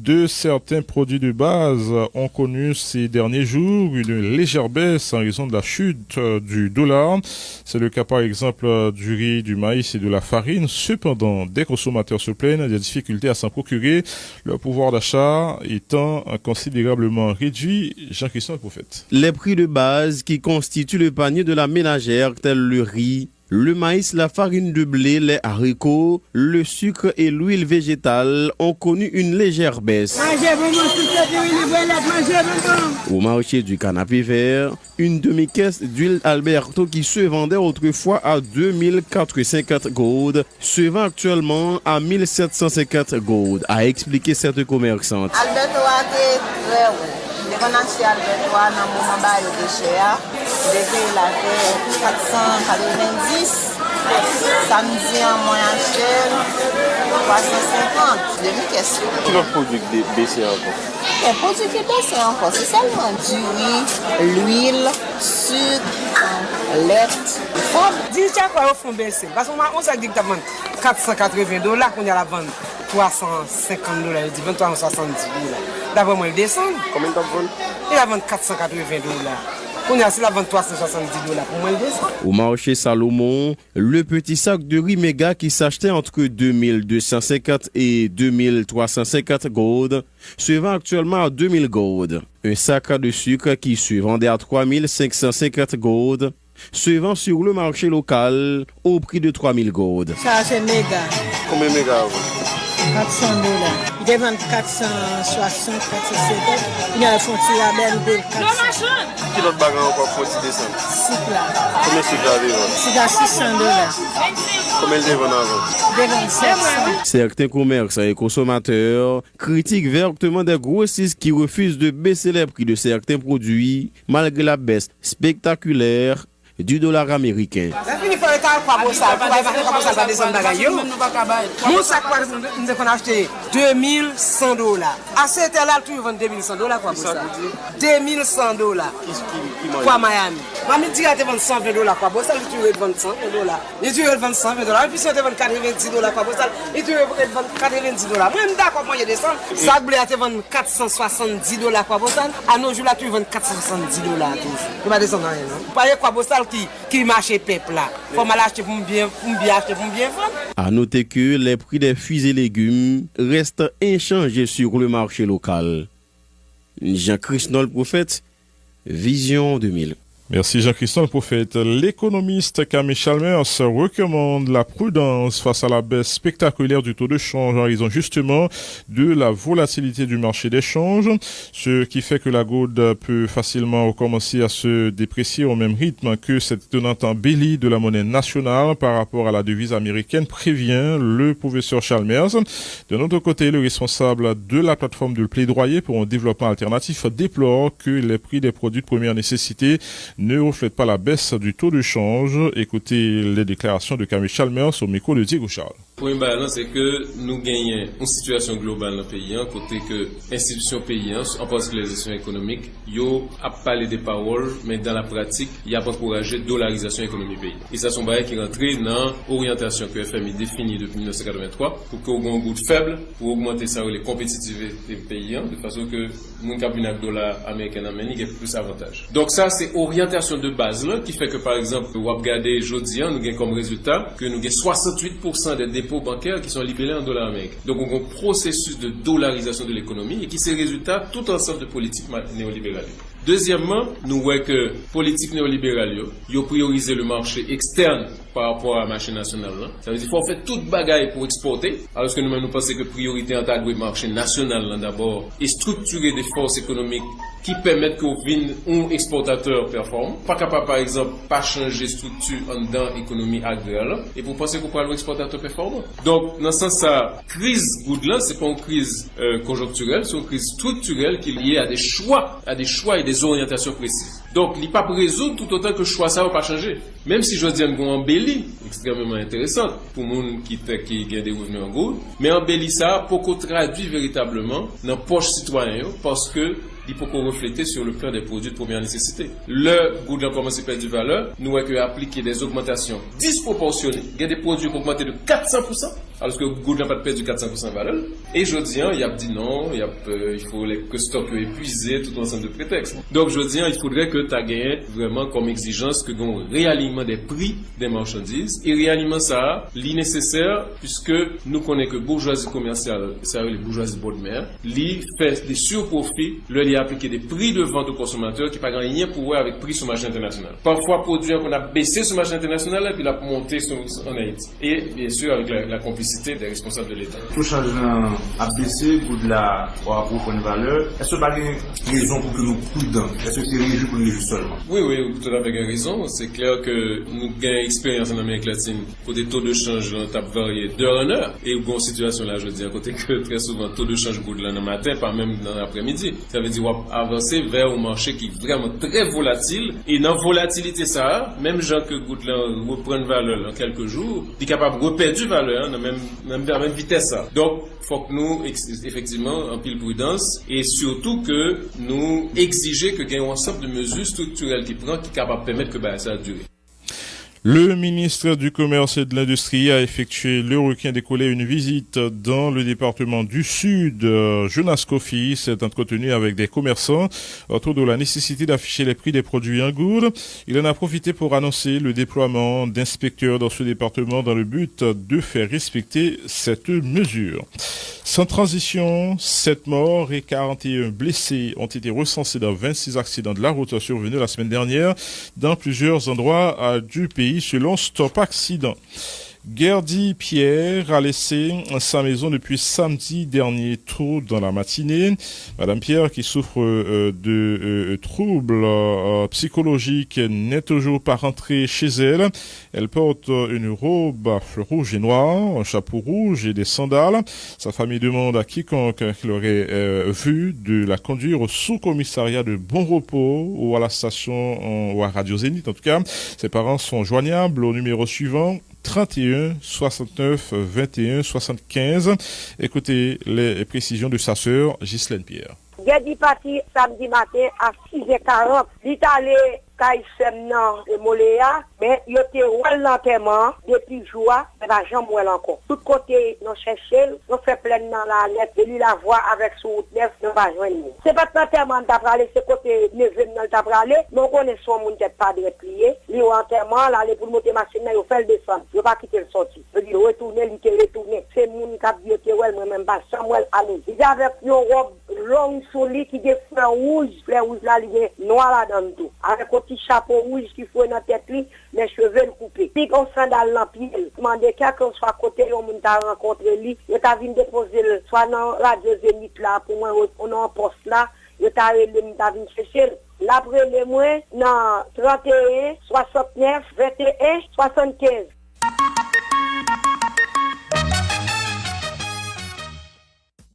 de certains produits de base ont connu ces derniers jours une légère baisse en raison de la chute du dollar. C'est le cas par exemple du riz, du maïs et de la farine. Cependant, des consommateurs se plaignent des difficultés à s'en procurer, leur pouvoir d'achat étant considérablement réduit. Jean-Christophe Prophète. Les prix de base qui constituent le panier de la ménagère, tels le riz, le maïs, la farine de blé, les haricots, le sucre et l'huile végétale ont connu une légère baisse. Au marché du canapé vert, une demi-caisse d'huile Alberto qui se vendait autrefois à 2450 gourdes se vend actuellement à 1750 gourdes, a expliqué cette commerçante. Samedi en moyen cher, 350, demi-question. Quel autre produit baissé encore? Les produits qui baissent encore, c'est seulement du riz, l'huile, sucre, lait, femme. Dis quoi au fond baissé? Parce qu'on s'est dit que tu as vendu $480, qu'on y a la vente $350, il dit $2370. D'après moi, il descend. Combien tu as vendu? Il a vendu $480. On a la vente $370 pour moi, il descend. Au marché Salomon, le petit sac de riz méga qui s'achetait entre 2250 et 2350 gourdes se vend actuellement à 2000 gourdes. Un sac de sucre qui se vendait à 3550 gourdes se vend sur le marché local au prix de 3000 gourdes. Ça, c'est méga. Combien méga? $400. Il est vendu 460, 470. Il y a un fond de label de 400. Quel autre bagage encore pour descendre? Cycle là. Combien de cycle là? C'est à $600. Combien de vendent avant? Des 2700. Certains commerçants et consommateurs critiquent vertement des grossistes qui refusent de baisser les prix de certains produits malgré la baisse spectaculaire du dollar américain. Mon sac, nous avons acheté $2100. À cette heure-là, tu vends $2100 quoi pour ça? $2100 quoi Miami? Mami dit que tu vends $120 quoi pour ça? Tu veux vendre $120. Et tu veux vendre $120. Et puis si tu vends $90 quoi pour ça? Et tu veux vendre $90. Même d'accord, moi je descends. Ça blé à te vendre $470 quoi pour ça? À nos jours là, tu vends $470 toujours. Tu vas descendre rien, non? Pas quoi pour ça qui marche peuple là. Faut mal acheter pour bien acheter pour bien vendre. À noter que les prix des fruits et légumes restent inchangés sur le marché local. Jean-Christophe Prophète, Vision 2000. Merci Jean-Christophe Prophète. L'économiste Camille Chalmers recommande la prudence face à la baisse spectaculaire du taux de change en raison justement de la volatilité du marché des changes, ce qui fait que la gourde peut facilement recommencer à se déprécier au même rythme que cette tenante embellie de la monnaie nationale par rapport à la devise américaine, prévient le professeur Chalmers. De notre côté, le responsable de la plateforme de plaidoyer pour un développement alternatif déplore que les prix des produits de première nécessité ne reflète pas la baisse du taux de change. Écoutez les déclarations de Camille Chalmers au micro de Diego Charles. Le premier balance, c'est que nous gagnons une situation globale dans le pays, côté que l'institution paysanne, en particulier les institutions économiques, yo a parlé des paroles, mais dans la pratique, il y a encouragé la dollarisation de l'économie pays. Et ça, sont qui rentrent dans l'orientation que le FMI définit depuis 1983 pour qu'on ait un goût faible, pour augmenter ça les compétitivités paysannes, de façon que nous avons un dollar américain en Amérique, il y a plus d'avantages. Donc ça, c'est orientation de base là, qui fait que par exemple, vous regardez aujourd'hui, nous avons comme résultat que nous avons 68% des dépôts bancaires qui sont libellés en dollars américains. Donc on a un processus de dollarisation de l'économie et qui c'est résultat tout ensemble de politiques néolibérales. Deuxièmement, nous voyons que politique néolibérale, ils ont priorisé le marché externe par rapport à la marché national. Ça veut dire qu'il faut faire toute bagaille pour exporter, alors que nous pensons que priorité en tant que marché national d'abord et structurer des forces économiques qui permettent qu'un exportateur performe. Pas capable, par exemple, pas changer structure en dans l'économie agraire et pour penser qu'on parle d'exportateur performant. Donc, dans ce sens, la crise Goudlan, c'est pas une crise conjoncturelle, c'est une crise structurelle qui est liée à des choix et des orientations précises. Donc, il n'est pas résoudre tout autant que le choix ça va pas changer. Même si je dis une embellie extrêmement intéressante pour les gens qui gagnent des revenus en gros, mais embellie ça pour qu'on traduise véritablement dans la poche citoyen parce que il faut qu'on reflète sur le plan des produits de première nécessité. Le goût de commencer à perdre du valeur, nous avons appliqué des augmentations disproportionnées. Il y a des produits qui ont augmenté de 400%. alors que goud n'a pas perdu 400% de valeur. Et je dis, il a dit non, il faut que stock épuisé, tout ensemble de prétextes. Donc je dis, il faudrait que tu aies gagné vraiment comme exigence que un réalignement des prix des marchandises. Et réalignement ça, nécessaire, puisque nous connaissons que bourgeoisie commerciale, c'est-à-dire les bourgeoisies bord de mer, fait des surprofits, il a appliqué des prix de vente aux consommateurs qui n'ont rien pour voir avec prix sur le marché international. Parfois, produits qu'on a baissé sur le marché international et puis l'a monté en Haïti. Et bien sûr, avec la complicité des responsables de l'État. Tout changement a baissé pour de la bonne valeur. Est-ce que vous avez une raison pour que nous prudents? Est-ce que c'est régi pour nous seulement? Oui, tout à fait raison. C'est clair que nous gagnons expérience en Amérique latine pour des taux de change ont varié d'heure en heure. Et une situation là, je dis à côté que très souvent, taux de change goud là dans le matin, pas même dans l'après-midi. Ça veut dire avancer vers un marché qui est vraiment très volatile. Et dans la volatilité, ça, même gens que goud là reprennent valeur en quelques jours, est capable de reperdre du valeur dans même vitesse. Ça. Donc, il faut que nous, effectivement, en pile prudence et surtout que nous exiger que qu'il y ait un ensemble de mesures structurelles qui prend qui est capable de permettre que ça dure. Le ministre du Commerce et de l'Industrie a effectué le week-end écoulé une visite dans le département du Sud. Jonas Kofi s'est entretenu avec des commerçants autour de la nécessité d'afficher les prix des produits en gourde. Il en a profité pour annoncer le déploiement d'inspecteurs dans ce département dans le but de faire respecter cette mesure. Sans transition, 7 morts et 41 blessés ont été recensés dans 26 accidents de la route survenus la semaine dernière dans plusieurs endroits du pays selon Stop Accident. Gerdy Pierre a laissé sa maison depuis samedi dernier tôt dans la matinée. Madame Pierre, qui souffre de troubles psychologiques, n'est toujours pas rentrée chez elle. Elle porte une robe à fleurs rouges et noires, un chapeau rouge et des sandales. Sa famille demande à quiconque qui l'aurait vu de la conduire au sous-commissariat de Bon Repos ou à la station ou à Radio Zénith. En tout cas, ses parents sont joignables au numéro suivant 31 69 21 75. Écoutez les précisions de sa sœur Ghislaine Pierre. Gerdy parti samedi matin à 6h40. Il est allé Kaïsem nan Moléa, mais il était l'enterrement depuis joie, mais la jambe ouel encore. Tout côté, nous cherchons, nous fait plein dans la lettre, et lui la voix avec son route neuf, nous va joindre. C'est pas l'enterrement de t'apralé, c'est côté neveu de t'apralé, mais on connaît son monde qui pas de replier. Lui au enterrement, là, pour monter machine, il fait le descendre. Il va quitter le sorti. Il dit retourner, il te retourner. C'est mon qui a dit que ouais, moi-même, pas Samuel allez. Il avait une robe longue sur lui qui des fleurs rouges là, il est noir là-dedans tout. Avec petit chapeau rouge qui faut dans tête lui, les cheveux coupés. Puis on sandale dans pied. Demandez qu'on soit à côté, on t'a rencontré lui, il t'a venu déposer soit dans Radio Zénith là pour moi on a un poste là, il t'a venu chercher. L'après les mois dans 31 69 21 75.